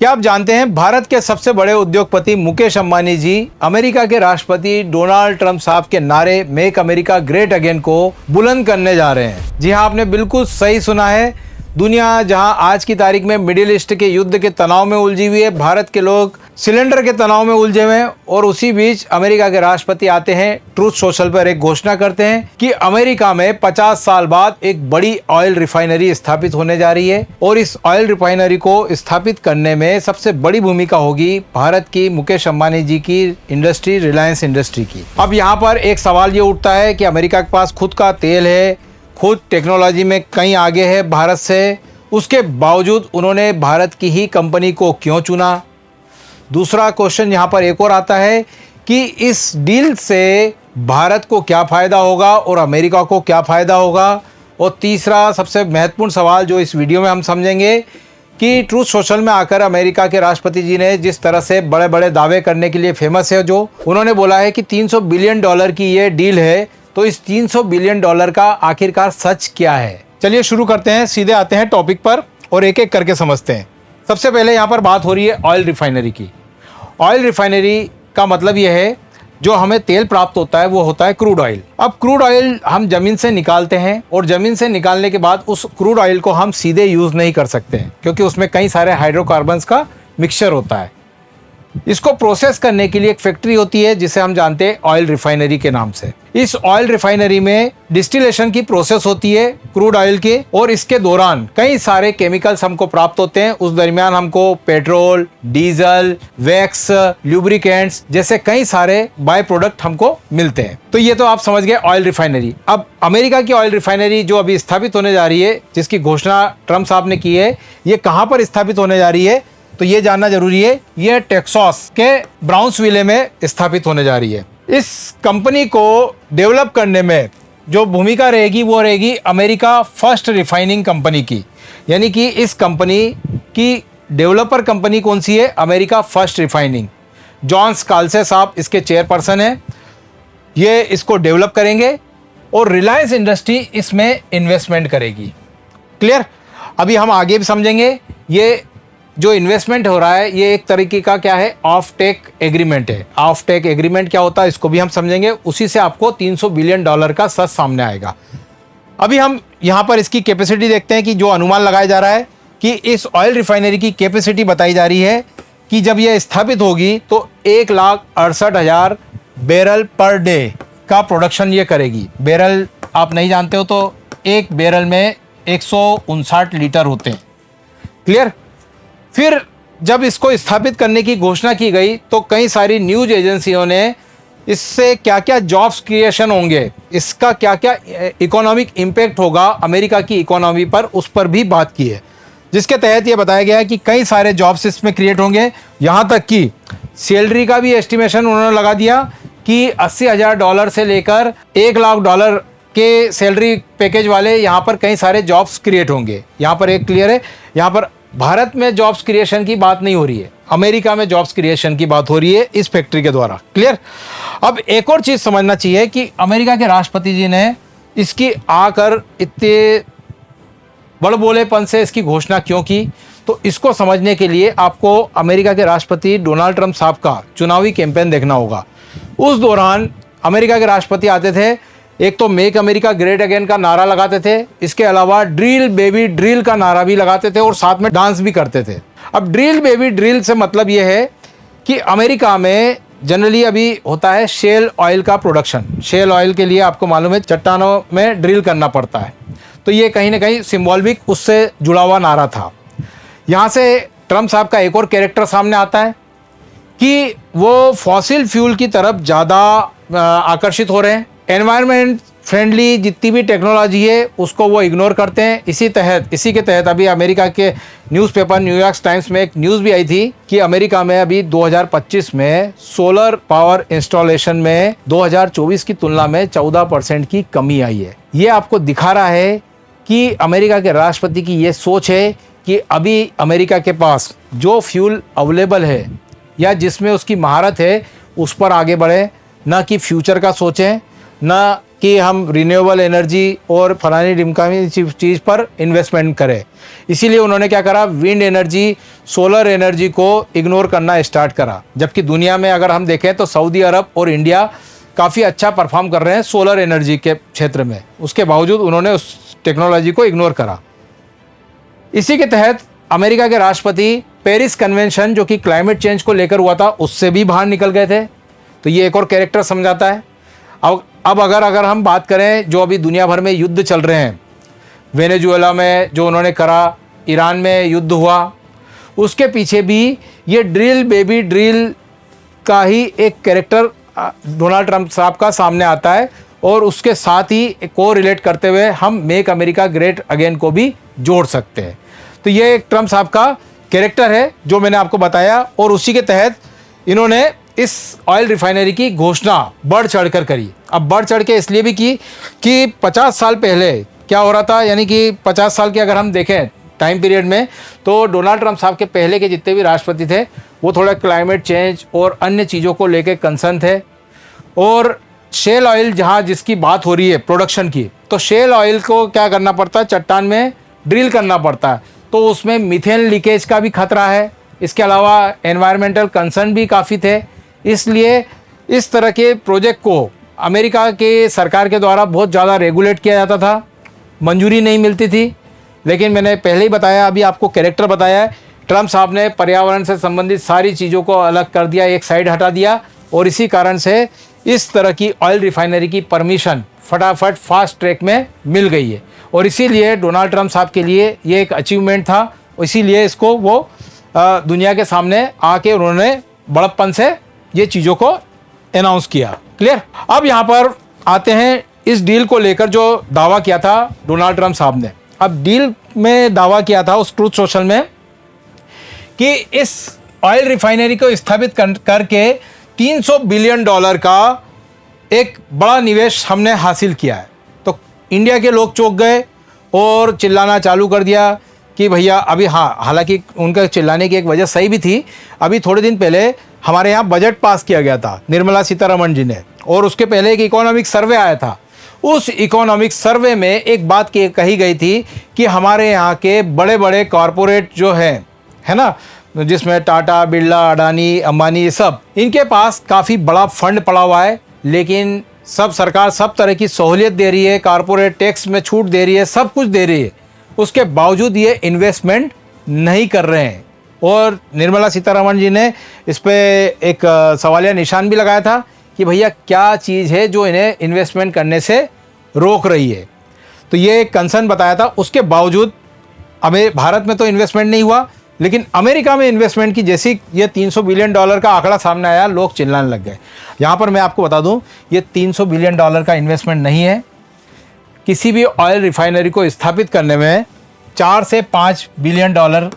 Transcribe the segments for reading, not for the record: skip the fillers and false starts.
क्या आप जानते हैं भारत के सबसे बड़े उद्योगपति मुकेश अंबानी जी अमेरिका के राष्ट्रपति डोनाल्ड ट्रंप साहब के नारे मेक अमेरिका ग्रेट अगेन को बुलंद करने जा रहे हैं। जी हां, आपने बिल्कुल सही सुना है। दुनिया जहां आज की तारीख में मिडिल ईस्ट के युद्ध के तनाव में उलझी हुई है, भारत के लोग सिलेंडर के तनाव में उलझे हुए हैं और उसी बीच अमेरिका के राष्ट्रपति आते हैं, ट्रूथ सोशल पर एक घोषणा करते हैं कि अमेरिका में 50 साल बाद एक बड़ी ऑयल रिफाइनरी स्थापित होने जा रही है और इस ऑयल रिफाइनरी को स्थापित करने में सबसे बड़ी भूमिका होगी भारत की मुकेश अंबानी जी की इंडस्ट्री, रिलायंस इंडस्ट्री की। अब यहाँ पर एक सवाल ये उठता है कि अमेरिका के पास खुद का तेल है, खुद टेक्नोलॉजी में कहीं आगे है भारत से, उसके बावजूद उन्होंने भारत की ही कंपनी को क्यों चुना। दूसरा क्वेश्चन यहाँ पर एक और आता है कि इस डील से भारत को क्या फ़ायदा होगा और अमेरिका को क्या फ़ायदा होगा। और तीसरा सबसे महत्वपूर्ण सवाल जो इस वीडियो में हम समझेंगे कि ट्रूथ सोशल में आकर अमेरिका के राष्ट्रपति जी ने जिस तरह से बड़े बड़े दावे करने के लिए फेमस है, जो उन्होंने बोला है कि $300 बिलियन की ये डील है, तो इस $300 बिलियन का आखिरकार सच क्या है। चलिए शुरू करते हैं, सीधे आते हैं टॉपिक पर और एक एक करके समझते हैं। सबसे पहले यहाँ पर बात हो रही है ऑयल रिफाइनरी की। ऑयल रिफाइनरी का मतलब यह है जो हमें तेल प्राप्त होता है वो होता है क्रूड ऑयल। अब क्रूड ऑयल हम ज़मीन से निकालते हैं और ज़मीन से निकालने के बाद उस क्रूड ऑयल को हम सीधे यूज़ नहीं कर सकते हैं क्योंकि उसमें कई सारे हाइड्रोकार्बन्स का मिक्सचर होता है। इसको प्रोसेस करने के लिए एक फैक्ट्री होती है जिसे हम जानते हैं ऑयल रिफाइनरी के नाम से। इस ऑयल रिफाइनरी में डिस्टिलेशन की प्रोसेस होती है क्रूड ऑयल के और इसके दौरान कई सारे केमिकल्स हमको प्राप्त होते हैं। उस दरमियान हमको पेट्रोल, डीजल, वैक्स, ल्यूब्रिकेंट्स जैसे कई सारे बाय प्रोडक्ट हमको मिलते हैं। तो ये तो आप समझ गए ऑयल रिफाइनरी। अब अमेरिका की ऑयल रिफाइनरी जो अभी स्थापित होने जा रही है, जिसकी घोषणा ट्रंप साहब ने की है, ये कहाँ पर स्थापित होने जा रही है तो ये जानना जरूरी है। ये टेक्सास के ब्राउन्सविले में स्थापित होने जा रही है। इस कंपनी को डेवलप करने में जो भूमिका रहेगी वो रहेगी अमेरिका फर्स्ट रिफाइनिंग कंपनी की। यानी कि इस कंपनी की डेवलपर कंपनी कौन सी है? America first refining. जॉन स्काल्से साहब इसके चेयरपर्सन हैं। ये इसको डेवलप करेंगे और रिलायंस इंडस्ट्री इसमें इन्वेस्टमेंट करेगी। क्लियर? अभी हम आगे भी समझेंगे। ये जो इन्वेस्टमेंट हो रहा है ये एक तरीके का क्या है? ऑफ टेक एग्रीमेंट है। ऑफ टेक एग्रीमेंट क्या होता है इसको भी हम समझेंगे। उसी से आपको $300 बिलियन का सच सामने आएगा। अभी हम यहाँ पर इसकी कैपेसिटी देखते हैं कि जो अनुमान लगाया जा रहा है कि इस ऑयल रिफाइनरी की कैपेसिटी बताई जा रही है कि जब यह स्थापित होगी तो 1,68,000 बैरल पर डे का प्रोडक्शन ये करेगी। बैरल आप नहीं जानते हो तो एक बैरल में 159 लीटर होते हैं। क्लियर? फिर जब इसको स्थापित करने की घोषणा की गई तो कई सारी न्यूज़ एजेंसियों ने इससे क्या क्या जॉब्स क्रिएशन होंगे, इसका क्या क्या इकोनॉमिक इम्पैक्ट होगा अमेरिका की इकोनॉमी पर, उस पर भी बात की है। जिसके तहत ये बताया गया है कि कई सारे जॉब्स इसमें क्रिएट होंगे। यहाँ तक कि सैलरी का भी एस्टिमेशन उन्होंने लगा दिया कि $80,000 से लेकर $1,00,000 के सैलरी पैकेज वाले यहाँ पर कई सारे जॉब्स क्रिएट होंगे। यहाँ पर एक क्लियर है, यहाँ पर भारत में जॉब्स क्रिएशन की बात नहीं हो रही है, अमेरिका में जॉब्स क्रिएशन की बात हो रही है इस फैक्ट्री के द्वारा। क्लियर? अब एक और चीज़ समझना चाहिए कि अमेरिका के राष्ट्रपति जी ने इसकी आकर इतने बड़बोलेपन से इसकी घोषणा क्यों की, तो इसको समझने के लिए आपको अमेरिका के राष्ट्रपति डोनाल्ड ट्रंप साहब का चुनावी कैंपेन देखना होगा। उस दौरान अमेरिका के राष्ट्रपति आते थे, एक तो मेक अमेरिका ग्रेट अगेन का नारा लगाते थे, इसके अलावा ड्रिल बेबी ड्रिल का नारा भी लगाते थे और साथ में डांस भी करते थे। अब ड्रिल बेबी ड्रिल से मतलब ये है कि अमेरिका में जनरली अभी होता है शेल ऑयल का प्रोडक्शन। शेल ऑयल के लिए आपको मालूम है चट्टानों में ड्रिल करना पड़ता है, तो ये कहीं ना कहीं सिम्बॉलिक उससे जुड़ा हुआ नारा था। यहाँ से ट्रंप साहब का एक और कैरेक्टर सामने आता है कि वो फॉसिल फ्यूल की तरफ ज़्यादा आकर्षित हो रहे हैं। एनवायरनमेंट फ्रेंडली जितनी भी टेक्नोलॉजी है उसको वो इग्नोर करते हैं। इसी के तहत अभी अमेरिका के न्यूज़पेपर न्यूयॉर्क टाइम्स में एक न्यूज़ भी आई थी कि अमेरिका में अभी 2025 में सोलर पावर इंस्टॉलेशन में 2024 की तुलना में 14% की कमी आई है। ये आपको दिखा रहा है कि अमेरिका के राष्ट्रपति की ये सोच है कि अभी अमेरिका के पास जो फ्यूल अवेलेबल है या जिसमें उसकी महारत है उस पर आगे बढ़े, ना कि फ्यूचर का सोचें, ना कि हम रिन्यूएबल एनर्जी और फलानी ढिमकानी चीज़ पर इन्वेस्टमेंट करें। इसीलिए उन्होंने क्या करा, विंड एनर्जी, सोलर एनर्जी को इग्नोर करना स्टार्ट करा। जबकि दुनिया में अगर हम देखें तो सऊदी अरब और इंडिया काफ़ी अच्छा परफॉर्म कर रहे हैं सोलर एनर्जी के क्षेत्र में, उसके बावजूद उन्होंने उस टेक्नोलॉजी को इग्नोर करा। इसी के तहत अमेरिका के राष्ट्रपति पेरिस कन्वेंशन जो कि क्लाइमेट चेंज को लेकर हुआ था उससे भी बाहर निकल गए थे। तो ये एक और कैरेक्टर समझाता है। अब अगर हम बात करें जो अभी दुनिया भर में युद्ध चल रहे हैं, वेनेजुएला में जो उन्होंने करा, ईरान में युद्ध हुआ, उसके पीछे भी ये ड्रिल बेबी ड्रिल का ही एक कैरेक्टर डोनाल्ड ट्रंप साहब का सामने आता है। और उसके साथ ही को रिलेट करते हुए हम मेक अमेरिका ग्रेट अगेन को भी जोड़ सकते हैं। तो ये एक ट्रंप साहब का कैरेक्टर है जो मैंने आपको बताया। और उसी के तहत इन्होंने इस ऑयल रिफाइनरी की घोषणा बढ़ चढ़कर करी। अब बढ़ चढ़ के इसलिए भी की कि 50 साल पहले क्या हो रहा था, यानी कि 50 साल के अगर हम देखें टाइम पीरियड में, तो डोनाल्ड ट्रंप साहब के पहले के जितने भी राष्ट्रपति थे वो थोड़ा क्लाइमेट चेंज और अन्य चीज़ों को लेकर कंसर्न थे। और शेल ऑयल जहाँ जिसकी बात हो रही है प्रोडक्शन की, तो शेल ऑयल को क्या करना पड़ता है, चट्टान में ड्रिल करना पड़ता है, तो उसमें मीथेन लीकेज का भी खतरा है। इसके अलावा एनवायरमेंटल कंसर्न भी काफ़ी थे। इसलिए इस तरह के प्रोजेक्ट को अमेरिका के सरकार के द्वारा बहुत ज़्यादा रेगुलेट किया जाता था, मंजूरी नहीं मिलती थी। लेकिन मैंने पहले ही बताया, अभी आपको कैरेक्टर बताया है, ट्रंप साहब ने पर्यावरण से संबंधित सारी चीज़ों को अलग कर दिया, एक साइड हटा दिया। और इसी कारण से इस तरह की ऑयल रिफाइनरी की परमिशन फटाफट फास्ट ट्रैक में मिल गई है। और इसीलिए डोनाल्ड ट्रंप साहब के लिए ये एक अचीवमेंट था। इसीलिए इसको वो दुनिया के सामने आके उन्होंने बड़प्पन से ये चीज़ों को अनाउंस किया। क्लियर। अब यहाँ पर आते हैं इस डील को लेकर जो दावा किया था डोनाल्ड ट्रंप साहब ने। अब डील में दावा किया था उस ट्रूथ सोशल में कि इस ऑयल रिफाइनरी को स्थापित करके $300 बिलियन का एक बड़ा निवेश हमने हासिल किया है। तो इंडिया के लोग चौंक गए और चिल्लाना चालू कर दिया कि भैया अभी, हाँ, हालांकि उनका चिल्लाने की एक वजह सही भी थी। अभी थोड़े दिन पहले हमारे यहाँ बजट पास किया गया था निर्मला सीतारमण जी ने, और उसके पहले एक इकोनॉमिक सर्वे आया था। उस इकोनॉमिक सर्वे में एक बात कही गई थी कि हमारे यहाँ के बड़े बड़े कॉरपोरेट जो हैं, है ना, जिसमें टाटा, बिरला, अडानी, अंबानी, ये सब, इनके पास काफ़ी बड़ा फंड पड़ा हुआ है, लेकिन सब सरकार सब तरह की सहूलियत दे रही है, कॉरपोरेट टैक्स में छूट दे रही है, सब कुछ दे रही है, उसके बावजूद ये इन्वेस्टमेंट नहीं कर रहे हैं। और निर्मला सीतारमण जी ने इस पर एक सवालिया निशान भी लगाया था कि भैया क्या चीज़ है जो इन्हें इन्वेस्टमेंट करने से रोक रही है। तो ये एक कंसर्न बताया था। उसके बावजूद भारत में तो इन्वेस्टमेंट नहीं हुआ, लेकिन अमेरिका में इन्वेस्टमेंट की जैसी ये $300 बिलियन का आंकड़ा सामने आया, लोग चिल्लाने लग गए। यहाँ पर मैं आपको बता दूँ, ये $300 बिलियन का इन्वेस्टमेंट नहीं है। किसी भी ऑयल रिफाइनरी को स्थापित करने में 4 से 5 बिलियन डॉलर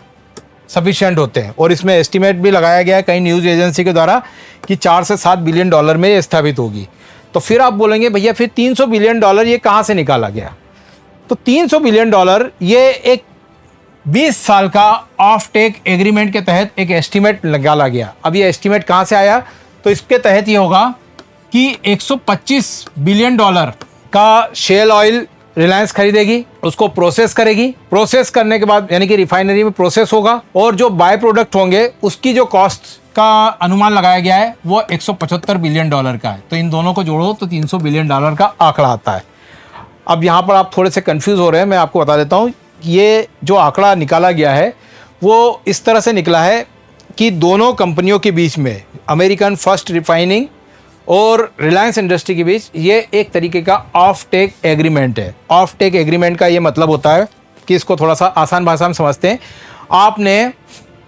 सफिशिएंट होते हैं। और इसमें एस्टिमेट भी लगाया गया है कई न्यूज़ एजेंसी के द्वारा कि 4 से 7 बिलियन डॉलर में ये स्थापित होगी। तो फिर आप बोलेंगे भैया फिर $300 बिलियन ये कहाँ से निकाला गया? तो $300 बिलियन ये एक 20 साल का ऑफ टेक एग्रीमेंट के तहत एक एस्टिमेट निकाला गया। अब ये एस्टिमेट कहाँ से आया? तो इसके तहत ये होगा कि $125 बिलियन का शेल ऑयल रिलायंस खरीदेगी, उसको प्रोसेस करेगी, प्रोसेस करने के बाद यानी कि रिफाइनरी में प्रोसेस होगा, और जो बाय प्रोडक्ट होंगे उसकी जो कॉस्ट का अनुमान लगाया गया है वो $175 बिलियन का है। तो इन दोनों को जोड़ो तो $300 बिलियन का आंकड़ा आता है। अब यहाँ पर आप थोड़े से कंफ्यूज हो रहे हैं, मैं आपको बता देता हूँ। ये जो आंकड़ा निकाला गया है वो इस तरह से निकला है कि दोनों कंपनियों के बीच में, अमेरिकन फर्स्ट रिफाइनिंग और रिलायंस इंडस्ट्री के बीच, ये एक तरीके का ऑफ टेक एग्रीमेंट है। ऑफ टेक एग्रीमेंट का ये मतलब होता है कि इसको थोड़ा सा आसान भाषा में समझते हैं। आपने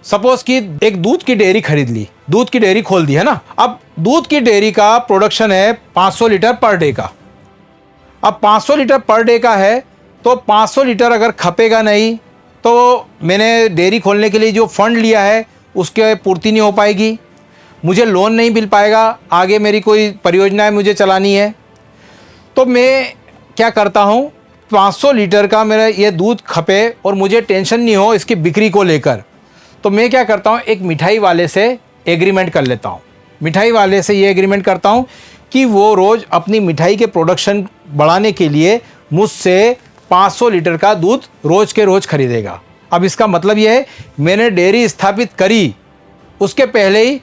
सपोज कि एक दूध की डेयरी खरीद ली, दूध की डेयरी खोल दी, है ना। अब दूध की डेयरी का प्रोडक्शन है 500 लीटर पर डे का। अब 500 लीटर पर डे का है तो 500 लीटर अगर खपेगा नहीं तो मैंने डेयरी खोलने के लिए जो फंड लिया है उसके पूर्ति नहीं हो पाएगी, मुझे लोन नहीं मिल पाएगा, आगे मेरी कोई परियोजना है मुझे चलानी है। तो मैं क्या करता हूँ, 500 लीटर का मेरा ये दूध खपे और मुझे टेंशन नहीं हो इसकी बिक्री को लेकर, तो मैं क्या करता हूँ, एक मिठाई वाले से एग्रीमेंट कर लेता हूँ। मिठाई वाले से ये एग्रीमेंट करता हूँ कि वो रोज़ अपनी मिठाई के प्रोडक्शन बढ़ाने के लिए मुझसे 500 लीटर का दूध रोज़ के रोज़ खरीदेगा। अब इसका मतलब ये है, मैंने डेयरी स्थापित करी, उसके पहले ही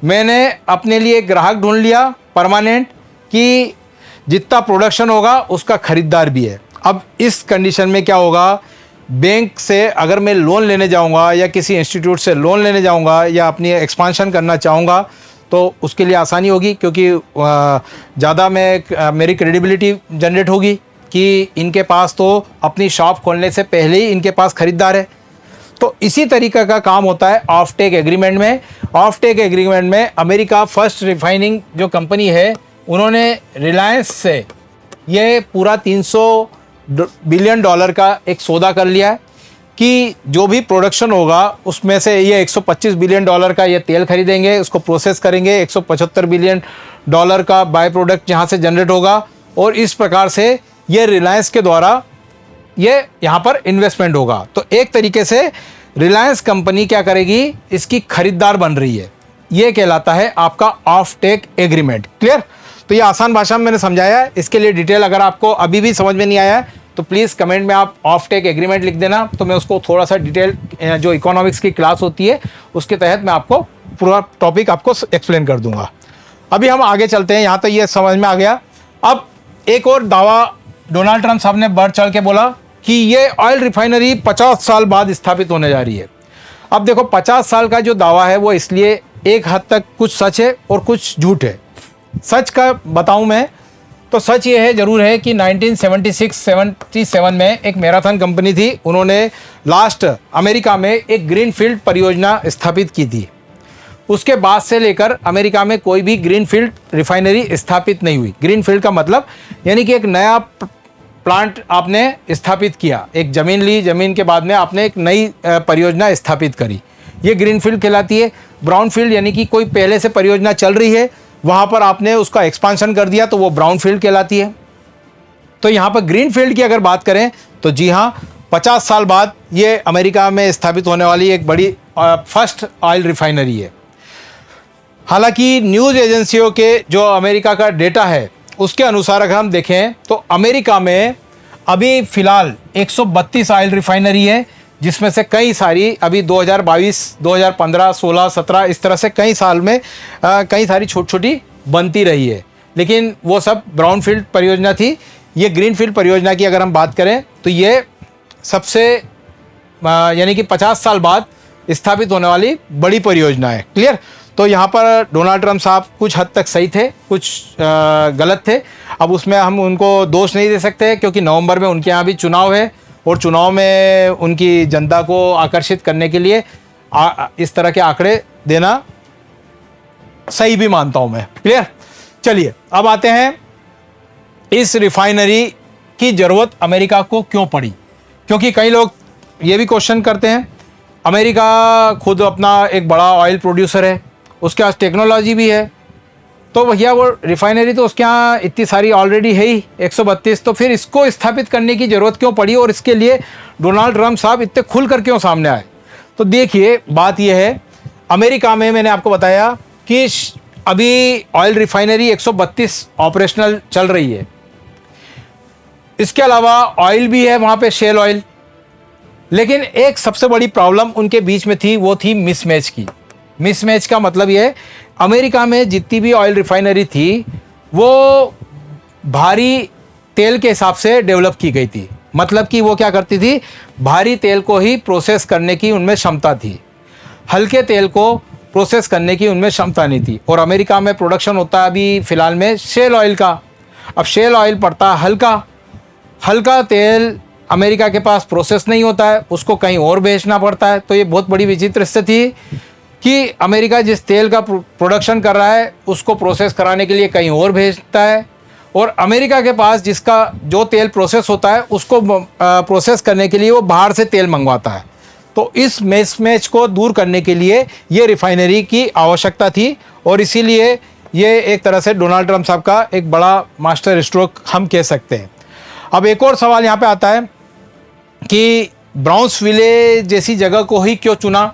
मैंने अपने लिए एक ग्राहक ढूंढ लिया परमानेंट, कि जितना प्रोडक्शन होगा उसका खरीदार भी है। अब इस कंडीशन में क्या होगा, बैंक से अगर मैं लोन लेने जाऊंगा या किसी इंस्टीट्यूट से लोन लेने जाऊंगा या अपनी एक्सपांशन करना चाहूँगा तो उसके लिए आसानी होगी, क्योंकि ज़्यादा मेरी क्रेडिबिलिटी जनरेट होगी कि इनके पास तो अपनी शॉप खोलने से पहले ही इनके पास ख़रीदार है। तो इसी तरीके का काम होता है ऑफ टेक एग्रीमेंट में। ऑफ टेक एग्रीमेंट में अमेरिका फर्स्ट रिफाइनिंग जो कंपनी है, उन्होंने रिलायंस से ये पूरा $300 बिलियन का एक सौदा कर लिया है कि जो भी प्रोडक्शन होगा उसमें से ये $125 बिलियन का ये तेल खरीदेंगे, उसको प्रोसेस करेंगे, $175 बिलियन का बाय प्रोडक्ट यहाँ से जनरेट होगा, और इस प्रकार से ये रिलायंस के द्वारा ये यहाँ पर इन्वेस्टमेंट होगा। तो एक तरीके से रिलायंस कंपनी क्या करेगी, इसकी खरीदार बन रही है। ये कहलाता है आपका ऑफ टेक एग्रीमेंट। क्लियर? तो ये आसान भाषा में मैंने समझाया है। इसके लिए डिटेल अगर आपको अभी भी समझ में नहीं आया है तो प्लीज़ कमेंट में आप ऑफ टेक एग्रीमेंट लिख देना, तो मैं उसको थोड़ा सा डिटेल जो इकोनॉमिक्स की क्लास होती है उसके तहत मैं आपको पूरा टॉपिक आपको एक्सप्लेन कर दूंगा। अभी हम आगे चलते हैं, यहाँ तक ये समझ में आ गया। अब एक और दावा डोनाल्ड ट्रंप साहब ने बढ़ चढ़ के बोला कि ये ऑयल रिफाइनरी 50 साल बाद स्थापित होने जा रही है। अब देखो 50 साल का जो दावा है वो इसलिए एक हद तक कुछ सच है और कुछ झूठ है। सच का बताऊं मैं तो सच ये है ज़रूर है कि 1976-77 में एक मैराथन कंपनी थी, उन्होंने लास्ट अमेरिका में एक ग्रीनफील्ड परियोजना स्थापित की थी। उसके बाद से लेकर अमेरिका में कोई भी ग्रीनफील्ड रिफाइनरी स्थापित नहीं हुई। ग्रीनफील्ड का मतलब यानी कि एक नया प्लांट आपने स्थापित किया, एक ज़मीन ली, ज़मीन के बाद में आपने एक नई परियोजना स्थापित करी, ये ग्रीनफील्ड कहलाती है। ब्राउनफील्ड यानी कि कोई पहले से परियोजना चल रही है, वहाँ पर आपने उसका एक्सपांशन कर दिया तो वो ब्राउनफील्ड कहलाती है। तो यहाँ पर ग्रीनफील्ड की अगर बात करें तो जी हाँ, 50 साल बाद ये अमेरिका में स्थापित होने वाली एक बड़ी फर्स्ट ऑयल रिफाइनरी है। हालांकि न्यूज़ एजेंसियों के जो अमेरिका का डेटा है उसके अनुसार अगर हम देखें तो अमेरिका में अभी फ़िलहाल 132 ऑयल रिफाइनरी है, जिसमें से कई सारी अभी 2022, 2015, 16, 17 इस तरह से कई साल में कई सारी छोटी छोटी बनती रही है, लेकिन वो सब ब्राउनफील्ड परियोजना थी। ये ग्रीनफील्ड परियोजना की अगर हम बात करें तो ये सबसे यानी कि 50 साल बाद स्थापित होने वाली बड़ी परियोजना है। क्लियर? तो यहाँ पर डोनाल्ड ट्रंप साहब कुछ हद तक सही थे, कुछ गलत थे। अब उसमें हम उनको दोष नहीं दे सकते, क्योंकि नवंबर में उनके यहाँ भी चुनाव है और चुनाव में उनकी जनता को आकर्षित करने के लिए इस तरह के आंकड़े देना सही भी मानता हूँ मैं। क्लियर? चलिए अब आते हैं इस रिफाइनरी की ज़रूरत अमेरिका को क्यों पड़ी, क्योंकि कई लोग ये भी क्वेश्चन करते हैं। अमेरिका खुद अपना एक बड़ा ऑयल प्रोड्यूसर है, उसके पास टेक्नोलॉजी भी है, तो भैया वो रिफाइनरी तो उसके यहाँ इतनी सारी ऑलरेडी है ही 132, तो फिर इसको स्थापित करने की ज़रूरत क्यों पड़ी और इसके लिए डोनाल्ड ट्रंप साहब इतने खुल कर क्यों सामने आए। तो देखिए बात यह है, अमेरिका में मैंने आपको बताया कि अभी ऑयल रिफाइनरी 132 ऑपरेशनल चल रही है। इसके अलावा ऑयल भी है वहाँ पे, शेल ऑयल। लेकिन एक सबसे बड़ी प्रॉब्लम उनके बीच में थी, वो थी मिसमैच की। मिसमैच का मतलब ये है, अमेरिका में जितनी भी ऑयल रिफाइनरी थी वो भारी तेल के हिसाब से डेवलप की गई थी। मतलब कि वो क्या करती थी, भारी तेल को ही प्रोसेस करने की उनमें क्षमता थी, हल्के तेल को प्रोसेस करने की उनमें क्षमता नहीं थी। और अमेरिका में प्रोडक्शन होता है अभी फ़िलहाल में शेल ऑयल का। अब शेल ऑयल पड़ता है हल्का तेल, अमेरिका के पास प्रोसेस नहीं होता है, उसको कहीं और बेचना पड़ता है। तो ये बहुत बड़ी विचित्र स्थिति कि अमेरिका जिस तेल का प्रोडक्शन कर रहा है उसको प्रोसेस कराने के लिए कहीं और भेजता है, और अमेरिका के पास जिसका जो तेल प्रोसेस होता है उसको प्रोसेस करने के लिए वो बाहर से तेल मंगवाता है। तो इस मिसमैच को दूर करने के लिए ये रिफाइनरी की आवश्यकता थी, और इसीलिए ये एक तरह से डोनाल्ड ट्रंप साहब का एक बड़ा मास्टर स्ट्रोक हम कह सकते हैं। अब एक और सवाल यहाँ पे आता है कि ब्राउन्सविले जैसी जगह को ही क्यों चुना।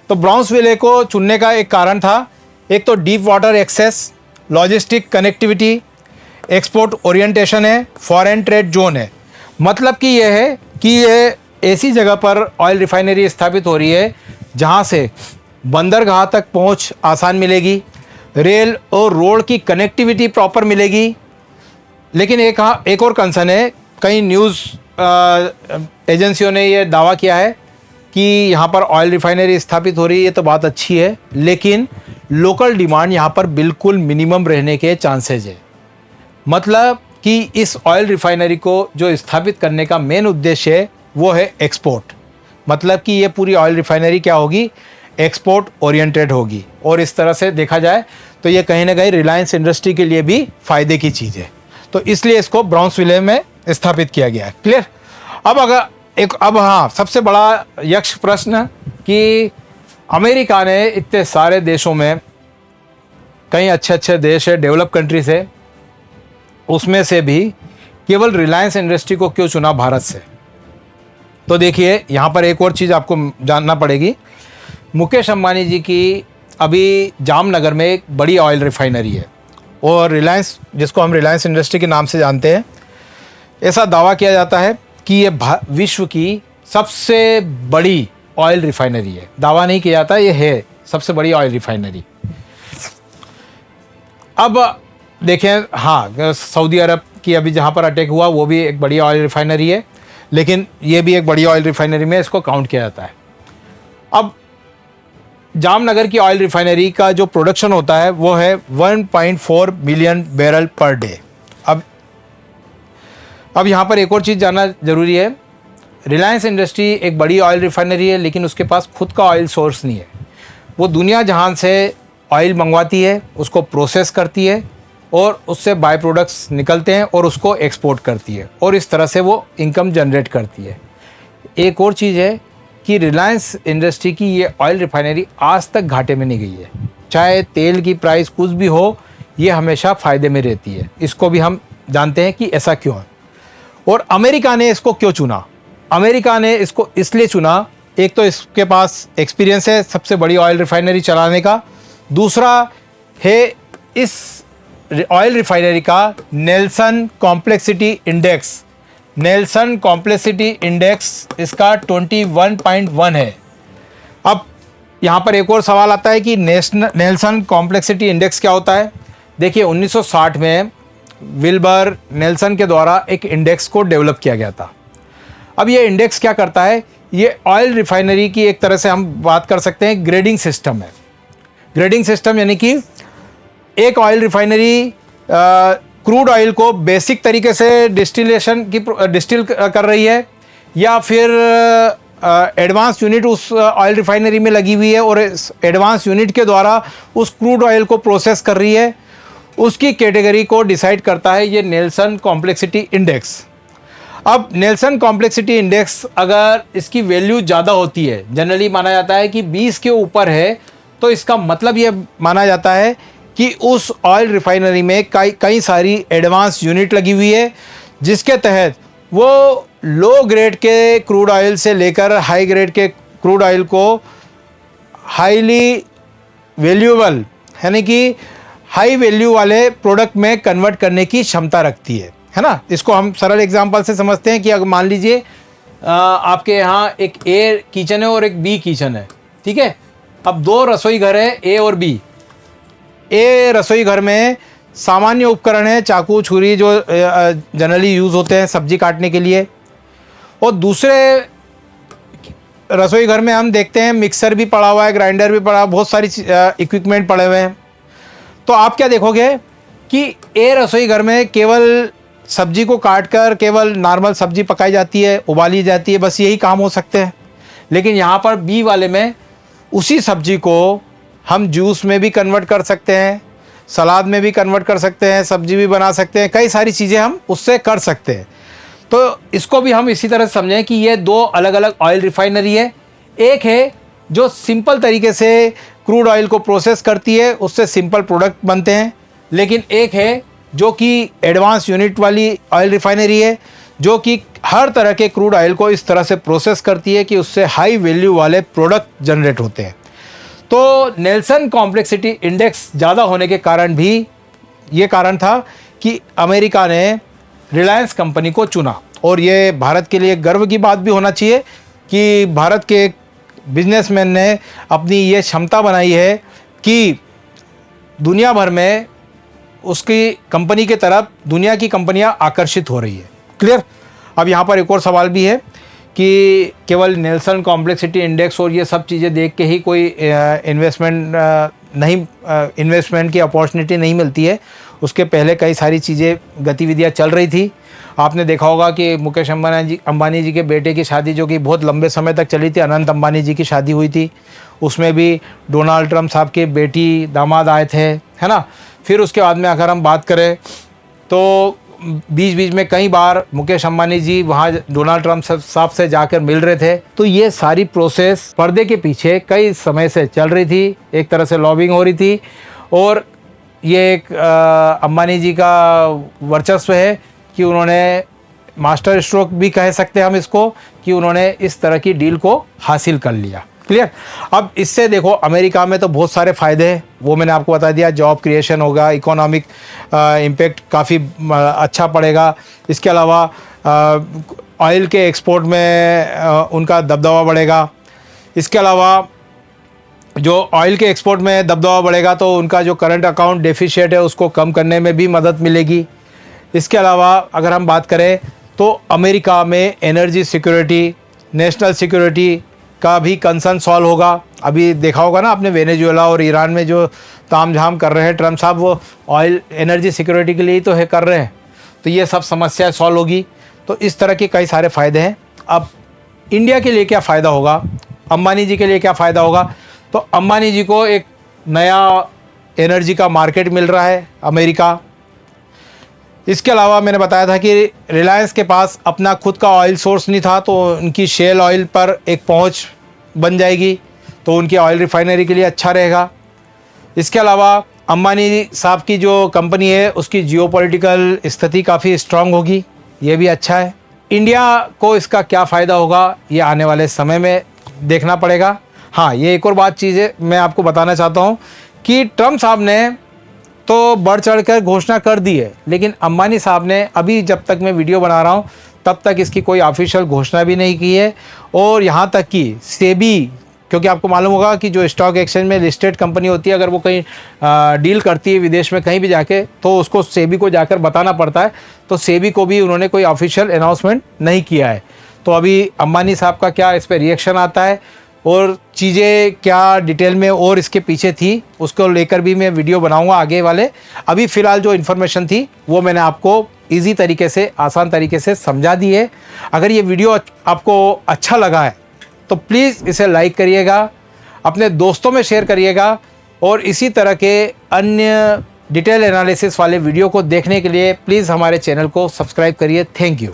तो ब्राउन्सविले को चुनने का एक कारण था, एक तो deep water access, logistic connectivity, export orientation है, फॉरेन ट्रेड जोन है। मतलब कि ये है कि ये ऐसी जगह पर ऑयल रिफाइनरी स्थापित हो रही है जहाँ से बंदरगाह तक पहुँच आसान मिलेगी, रेल और रोड की कनेक्टिविटी प्रॉपर मिलेगी। लेकिन एक और कंसर्न है, कई न्यूज़ एजेंसियों ने ये दावा किया है कि यहाँ पर ऑयल रिफाइनरी स्थापित हो रही है, ये तो बात अच्छी है, लेकिन लोकल डिमांड यहाँ पर बिल्कुल मिनिमम रहने के चांसेज है। मतलब कि इस ऑयल रिफाइनरी को जो स्थापित करने का मेन उद्देश्य है वो है एक्सपोर्ट। मतलब कि ये पूरी ऑयल रिफाइनरी क्या होगी, एक्सपोर्ट ओरिएंटेड होगी। और इस तरह से देखा जाए तो ये कहीं ना कहीं रिलायंस इंडस्ट्री के लिए भी फ़ायदे की चीज़ है, तो इसलिए इसको ब्राउन्सविले में स्थापित किया गया है। क्लियर। अब हाँ, सबसे बड़ा यक्ष प्रश्न कि अमेरिका ने इतने सारे देशों में, कई अच्छे अच्छे देश है, डेवलप कंट्रीज है, उसमें से भी केवल रिलायंस इंडस्ट्री को क्यों चुना भारत से? तो देखिए, यहाँ पर एक और चीज़ आपको जानना पड़ेगी। मुकेश अंबानी जी की अभी जामनगर में एक बड़ी ऑयल रिफाइनरी है, और रिलायंस, जिसको हम रिलायंस इंडस्ट्री के नाम से जानते हैं, ऐसा दावा किया जाता है कि ये विश्व की सबसे बड़ी ऑयल रिफाइनरी है। दावा नहीं किया जाता, ये है सबसे बड़ी ऑयल रिफाइनरी। अब देखें, हाँ, सऊदी अरब की अभी जहाँ पर अटैक हुआ वो भी एक बड़ी ऑयल रिफाइनरी है, लेकिन ये भी एक बड़ी ऑयल रिफाइनरी में इसको काउंट किया जाता है। अब जामनगर की ऑयल रिफाइनरी का जो प्रोडक्शन होता है वो है 1.4 मिलियन बैरल पर डे। अब यहाँ पर एक और चीज़ जानना ज़रूरी है। रिलायंस इंडस्ट्री एक बड़ी ऑयल रिफाइनरी है, लेकिन उसके पास खुद का ऑयल सोर्स नहीं है। वो दुनिया जहान से ऑयल मंगवाती है, उसको प्रोसेस करती है, और उससे बाय प्रोडक्ट्स निकलते हैं और उसको एक्सपोर्ट करती है, और इस तरह से वो इनकम जनरेट करती है। एक और चीज़ है कि रिलायंस इंडस्ट्री की ये ऑयल रिफाइनरी आज तक घाटे में नहीं गई है। चाहे तेल की प्राइस कुछ भी हो, ये हमेशा फ़ायदे में रहती है। इसको भी हम जानते हैं कि ऐसा क्यों है। और अमेरिका ने इसको क्यों चुना? अमेरिका ने इसको इसलिए चुना, एक तो इसके पास एक्सपीरियंस है सबसे बड़ी ऑयल रिफाइनरी चलाने का, दूसरा है इस ऑयल रिफाइनरी का Nelson complexity index. Nelson complexity index इसका 21.1 है। अब यहाँ पर एक और सवाल आता है कि नेल्सन कॉम्प्लेक्सिटी इंडेक्स क्या होता है? देखिए, 1960 में विल्बर नेल्सन के द्वारा एक इंडेक्स को डेवलप किया गया था। अब ये इंडेक्स क्या करता है? ये ऑयल रिफाइनरी की एक तरह से हम बात कर सकते हैं ग्रेडिंग सिस्टम है। ग्रेडिंग सिस्टम यानी कि एक ऑयल रिफाइनरी क्रूड ऑयल को बेसिक तरीके से डिस्टिल कर रही है, या फिर एडवांस यूनिट उस ऑयल रिफाइनरी में लगी हुई है और इस एडवांस यूनिट के द्वारा उस क्रूड ऑयल को प्रोसेस कर रही है, उसकी कैटेगरी को डिसाइड करता है ये नेल्सन कॉम्प्लेक्सिटी इंडेक्स। अब नेल्सन कॉम्प्लेक्सिटी इंडेक्स अगर इसकी वैल्यू ज़्यादा होती है, जनरली माना जाता है कि 20 के ऊपर है, तो इसका मतलब ये माना जाता है कि उस ऑयल रिफाइनरी में कई सारी एडवांस यूनिट लगी हुई है, जिसके तहत वो लो ग्रेड के क्रूड ऑयल से लेकर हाई ग्रेड के क्रूड ऑयल को हाईली वैल्यूएबल, यानी कि हाई वैल्यू वाले प्रोडक्ट में कन्वर्ट करने की क्षमता रखती है ना। इसको हम सरल एग्जांपल से समझते हैं कि अगर मान लीजिए आपके यहाँ एक ए किचन है और एक बी किचन है, ठीक है। अब दो रसोई घर है, ए और बी। ए रसोई घर में सामान्य उपकरण है, चाकू छुरी जो जनरली यूज़ होते हैं सब्जी काटने के लिए, और दूसरे रसोई घर में हम देखते हैं मिक्सर भी पड़ा हुआ है, ग्राइंडर भी पड़ा, बहुत सारी इक्विपमेंट पड़े हुए हैं। तो आप क्या देखोगे कि ए रसोई घर में केवल सब्जी को काट कर केवल नॉर्मल सब्जी पकाई जाती है, उबाली जाती है, बस यही काम हो सकते हैं। लेकिन यहाँ पर बी वाले में उसी सब्जी को हम जूस में भी कन्वर्ट कर सकते हैं, सलाद में भी कन्वर्ट कर सकते हैं, सब्जी भी बना सकते हैं, कई सारी चीज़ें हम उससे कर सकते हैं। तो इसको भी हम इसी तरह से समझें कि ये दो अलग अलग ऑयल रिफाइनरी है। एक है जो सिंपल तरीके से क्रूड ऑयल को प्रोसेस करती है, उससे सिंपल प्रोडक्ट बनते हैं, लेकिन एक है जो कि एडवांस यूनिट वाली ऑयल रिफाइनरी है, जो कि हर तरह के क्रूड ऑयल को इस तरह से प्रोसेस करती है कि उससे हाई वैल्यू वाले प्रोडक्ट जनरेट होते हैं। तो नेल्सन कॉम्प्लेक्सिटी इंडेक्स ज़्यादा होने के कारण भी ये कारण था कि अमेरिका ने रिलायंस कंपनी को चुना। और ये भारत के लिए गर्व की बात भी होना चाहिए कि भारत के एक बिजनेसमैन ने अपनी ये क्षमता बनाई है कि दुनिया भर में उसकी कंपनी के तरफ दुनिया की कंपनियां आकर्षित हो रही है। क्लियर। अब यहाँ पर एक और सवाल भी है कि केवल नेल्सन कॉम्प्लेक्सिटी इंडेक्स और ये सब चीज़ें देख के ही कोई इन्वेस्टमेंट की अपॉर्चुनिटी नहीं मिलती है। उसके पहले कई सारी चीज़ें गतिविधियाँ चल रही थी। आपने देखा होगा कि मुकेश अंबानी जी के बेटे की शादी जो कि बहुत लंबे समय तक चली थी, अनंत अंबानी जी की शादी हुई थी, उसमें भी डोनाल्ड ट्रंप साहब के बेटी दामाद आए थे, है ना। फिर उसके बाद में अगर हम बात करें तो बीच बीच में कई बार मुकेश अंबानी जी वहाँ डोनाल्ड ट्रंप साहब से जाकर मिल रहे थे। तो ये सारी प्रोसेस पर्दे के पीछे कई समय से चल रही थी, एक तरह से लॉबिंग हो रही थी। और ये एक अंबानी जी का वर्चस्व है कि उन्होंने मास्टर स्ट्रोक भी कह सकते हैं हम इसको, कि उन्होंने इस तरह की डील को हासिल कर लिया। क्लियर। अब इससे देखो अमेरिका में तो बहुत सारे फ़ायदे हैं, वो मैंने आपको बता दिया। जॉब क्रिएशन होगा, इकोनॉमिक इम्पैक्ट काफ़ी अच्छा पड़ेगा। इसके अलावा ऑयल के एक्सपोर्ट में उनका दबदबा बढ़ेगा। इसके अलावा जो ऑयल के एक्सपोर्ट में दबदबा बढ़ेगा तो उनका जो करंट अकाउंट डेफिशिएट है उसको कम करने में भी मदद मिलेगी। इसके अलावा अगर हम बात करें तो अमेरिका में एनर्जी सिक्योरिटी, नेशनल सिक्योरिटी का भी कंसर्न सॉल्व होगा। अभी देखा होगा ना आपने, वेनेजुएला और ईरान में जो तामझाम कर रहे हैं ट्रम्प साहब, वो ऑयल एनर्जी सिक्योरिटी के लिए ही तो है कर रहे हैं। तो ये सब समस्याएं सॉल्व होगी। तो इस तरह के कई सारे फ़ायदे हैं। अब इंडिया के लिए क्या फ़ायदा होगा, अंबानी जी के लिए क्या फ़ायदा होगा? तो अंबानी जी को एक नया एनर्जी का मार्केट मिल रहा है अमेरिका। इसके अलावा मैंने बताया था कि रिलायंस के पास अपना खुद का ऑयल सोर्स नहीं था, तो उनकी शेल ऑयल पर एक पहुंच बन जाएगी, तो उनकी ऑयल रिफाइनरी के लिए अच्छा रहेगा। इसके अलावा अंबानी साहब की जो कंपनी है उसकी जियोपॉलिटिकल स्थिति काफ़ी स्ट्रांग होगी, ये भी अच्छा है। इंडिया को इसका क्या फ़ायदा होगा ये आने वाले समय में देखना पड़ेगा। हाँ, ये एक और बात चीज़ है मैं आपको बताना चाहता हूँ कि ट्रम्प साहब ने तो बढ़ चढ़ कर घोषणा कर दी है, लेकिन अंबानी साहब ने अभी जब तक मैं वीडियो बना रहा हूँ तब तक इसकी कोई ऑफिशियल घोषणा भी नहीं की है। और यहाँ तक कि सेबी, क्योंकि आपको मालूम होगा कि जो स्टॉक एक्सचेंज में लिस्टेड कंपनी होती है, अगर वो कहीं डील करती है विदेश में कहीं भी जाके, तो उसको सेबी को जाकर बताना पड़ता है। तो सेबी को भी उन्होंने कोई ऑफिशियल अनाउंसमेंट नहीं किया है। तो अभी अंबानी साहब का क्या इस पर रिएक्शन आता है और चीज़ें क्या डिटेल में और इसके पीछे थी, उसको लेकर भी मैं वीडियो बनाऊंगा आगे वाले। अभी फ़िलहाल जो इन्फॉर्मेशन थी वो मैंने आपको इजी तरीके से, आसान तरीके से समझा दी है। अगर ये वीडियो आपको अच्छा लगा है तो प्लीज़ इसे लाइक करिएगा, अपने दोस्तों में शेयर करिएगा, और इसी तरह के अन्य डिटेल एनालिसिस वाले वीडियो को देखने के लिए प्लीज़ हमारे चैनल को सब्सक्राइब करिए। Thank you.